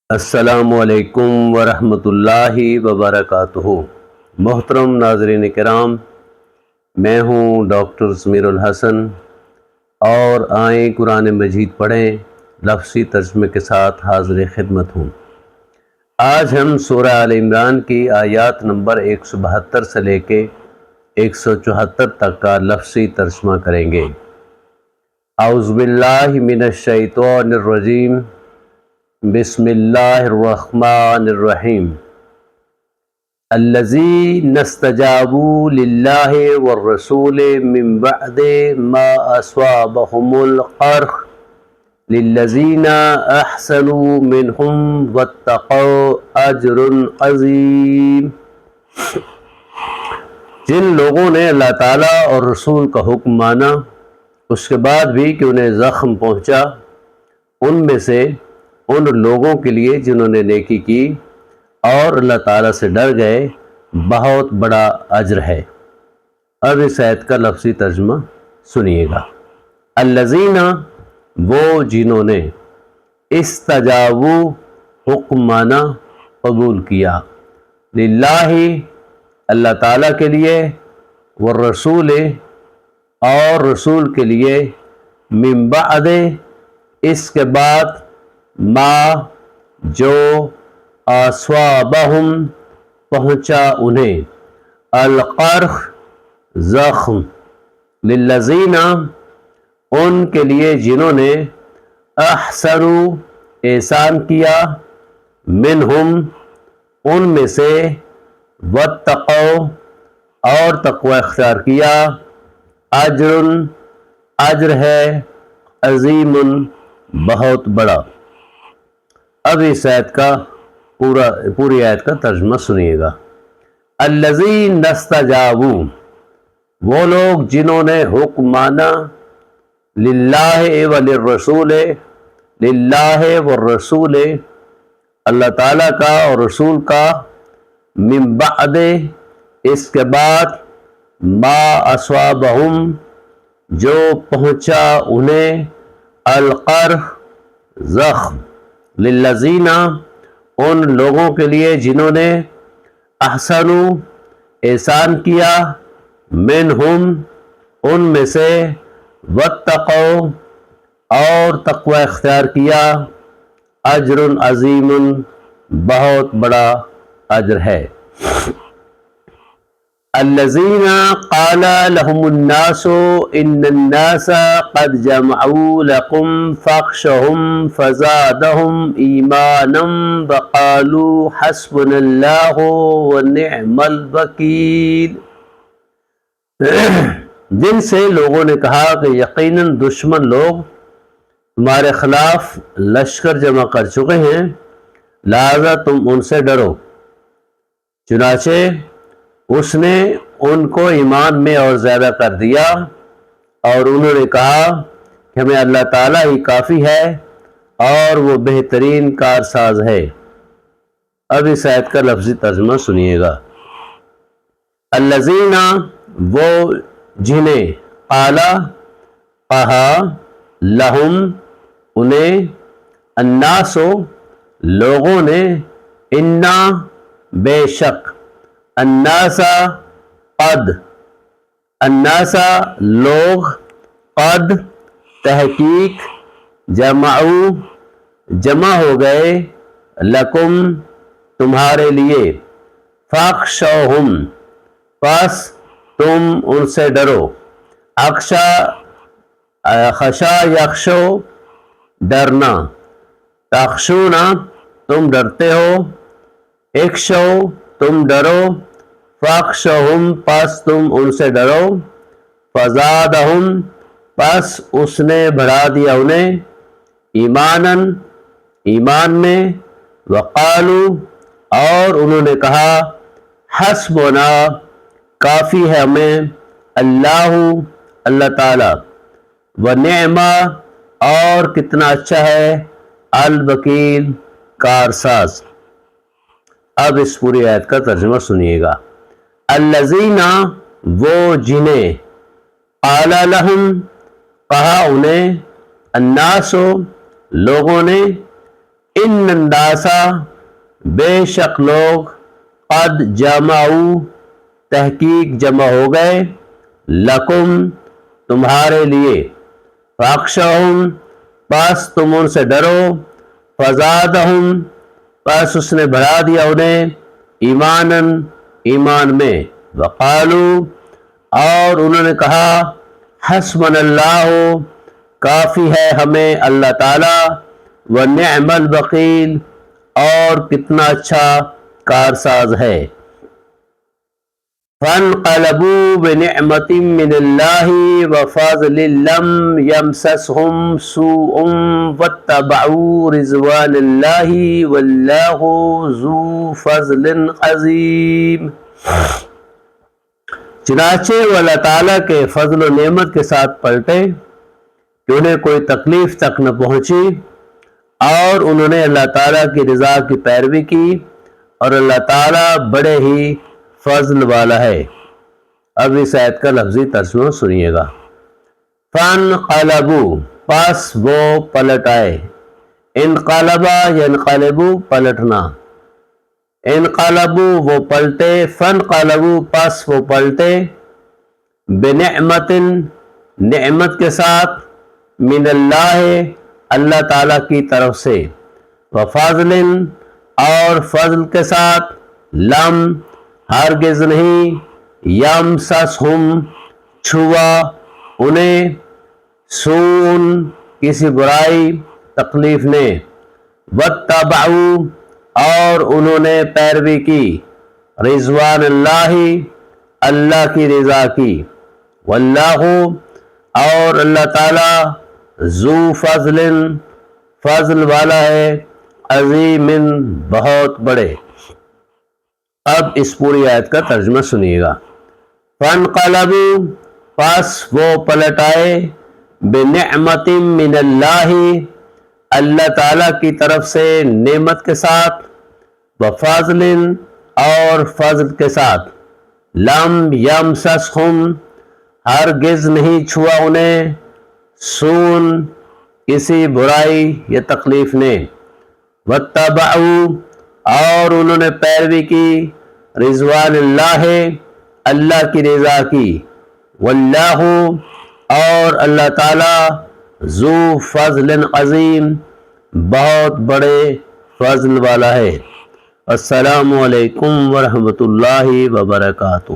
السلام علیکم ورحمۃ اللہ وبرکاتہ۔ محترم ناظرین کرام، میں ہوں ڈاکٹر ضمیر الحسن، اور آئیں قرآن مجید پڑھیں لفظی ترجمے کے ساتھ حاضر خدمت ہوں۔ آج ہم سورہ آل عمران کی آیات نمبر 172 سے لے کے 174 تک کا لفظی ترجمہ کریں گے۔ اعوذ باللہ من الشیطان الرجیم، بسم اللہ الرحمن الرحیم۔ الذین استجابوا للہ والرسول من بعد ما اصابهم القرح للذین احسنوا منہم واتقوا اجر عظیم۔ جن لوگوں نے اللہ تعالیٰ اور رسول کا حکم مانا اس کے بعد بھی کہ انہیں زخم پہنچا، ان میں سے ان لوگوں کے لیے جنہوں نے نیکی کی اور اللہ تعالیٰ سے ڈر گئے، بہت بڑا اجر ہے۔ اب اس آیت کا لفظی ترجمہ سنیے گا۔ الذین، وہ جنہوں نے، استجابوا، حکم مانا، قبول کیا، للہ، اللہ تعالیٰ کے لیے، والرسول، اور رسول کے لیے، من بعد، اس کے بعد، ما، جو، اصابہم، پہنچا انہیں، القرح، زخم، للذین، ان کے لیے جنہوں نے، احسنوا، احسان کیا، منہم، ان میں سے، واتقوا، اور تقوی اختیار کیا، اجر، اجر ہے، عظیم، بہت بڑا۔ اب اس آیت کا پوری آیت کا ترجمہ سنیے گا۔ الذین استجابوا، وہ لوگ جنہوں نے حکم مانا، للہ وللرسول، للہ والرسول، اللہ تعالیٰ کا اور رسول کا، من بعد، اس کے بعد، ما اصابہم، جو پہنچا انہیں، القرح، زخم، للذین، ان لوگوں کے لیے جنہوں نے، احسنوا، احسان کیا، منہم، ان میں سے، واتقوا، اور تقوی اختیار کیا، اجر عظیم، بہت بڑا اجر ہے۔ الذین قال لهم الناس ان الناس قد جمعوا لكم فاخشوهم فزادهم ایمانا وقالوا حسبنا اللہ ونعم الوکیل۔ جن سے لوگوں نے کہا کہ یقیناً دشمن لوگ تمہارے خلاف لشکر جمع کر چکے ہیں، لہذا تم ان سے ڈرو۔ چنانچہ اس نے ان کو ایمان میں اور زیادہ کر دیا، اور انہوں نے کہا کہ ہمیں اللہ تعالیٰ ہی کافی ہے اور وہ بہترین کارساز ہے۔ اب اس آیت کا لفظی ترجمہ سنیے گا۔ الذین، وہ جنہیں، قال، کہا، لہم، انہیں، الناس، لوگوں نے، انا، بے شک، الناس، قد، الناس، لوگ، قد، تحقیق، جمعوا، جمع ہو گئے، لکم، تمہارے لیے، فاخشوہم، پس تم ان سے ڈرو، اخشا، خشا یخشو، ڈرنا، تخشونا، تم ڈرتے ہو، اخشو، تم ڈرو، فاخشوہم، پس تم ان سے ڈرو، فزادہم، پس اس نے بڑھا دیا انہیں، ایماناً، ایمان میں، وقالو، اور انہوں نے کہا، حسبنا، کافی ہے ہمیں، اللہ، اللہ تعالی، ونعم، اور کتنا اچھا ہے، الوکیل، کارساز۔ اب اس پوری آیت کا ترجمہ سنیے گا۔ الذین، وہ جنہیں، قال لہم، کہا انہیں، الناس، لوگوں نے، ان الناسا بے شک لوگ قد جمعوا تحقیق جمع ہو گئے لکم تمہارے لیے فاخشوہم پس تم ان سے ڈرو فزادہم پس اس نے بڑھا دیا انہیں ایماناً ایمان میں وقالو اور انہوں نے کہا حسبنا اللہ کافی ہے ہمیں اللہ تعالی ونعم الوکیل اور کتنا اچھا کارساز ہے فانقلبوا بنعمت من اللہ وفضل لم یمسسہم سوء واتبعوا رضوان اللہ واللہ ذو فضل عظیم۔ چنانچہ وہ اللہ تعالیٰ کے فضل و نعمت کے ساتھ پلٹے کہ انہیں کوئی تکلیف تک نہ پہنچی اور انہوں نے اللہ تعالیٰ کی رضا کی پیروی کی اور اللہ تعالیٰ بڑے ہی فضل والا ہے۔ اب اس آیت کا لفظی ترجمہ سنیے گا۔ فانقلبوا پس وہ پلٹ آئے، انقلبا ینقلبو پلٹنا، انقلبوا وہ پلٹے، فانقلبوا پس وہ پلٹے، بنعمت نعمت کے ساتھ، من اللہ اللہ تعالیٰ کی طرف سے، وفضل اور فضل کے ساتھ، لم ہرگز نہیں، یمسسہم چھوا انہیں، سون کسی برائی تکلیف نے، واتبعوا اور انہوں نے پیروی کی، رضوان اللہ اللہ کی رضا کی، واللہ اور اللہ تعالی ذو فضل فضل والا ہے، عظیم بہت بڑے۔ اب اس پوری آیت کا ترجمہ سنیے گا۔ فانقلبوا پس وہ پلٹ آئے، بنعمت من اللہ اللہ تعالیٰ کی طرف سے نعمت کے ساتھ، وفضل اور فضل کے ساتھ، لم یمسسہم ہرگز نہیں چھوا انہیں، سون کسی برائی یا تکلیف نے، واتبعوا اور انہوں نے پیروی کی، رضوان اللہ اللہ کی رضا کی، واللہ اور اللہ تعالی ذو فضل عظیم بہت بڑے فضل والا ہے۔ السلام علیکم ورحمۃ اللہ وبرکاتہ۔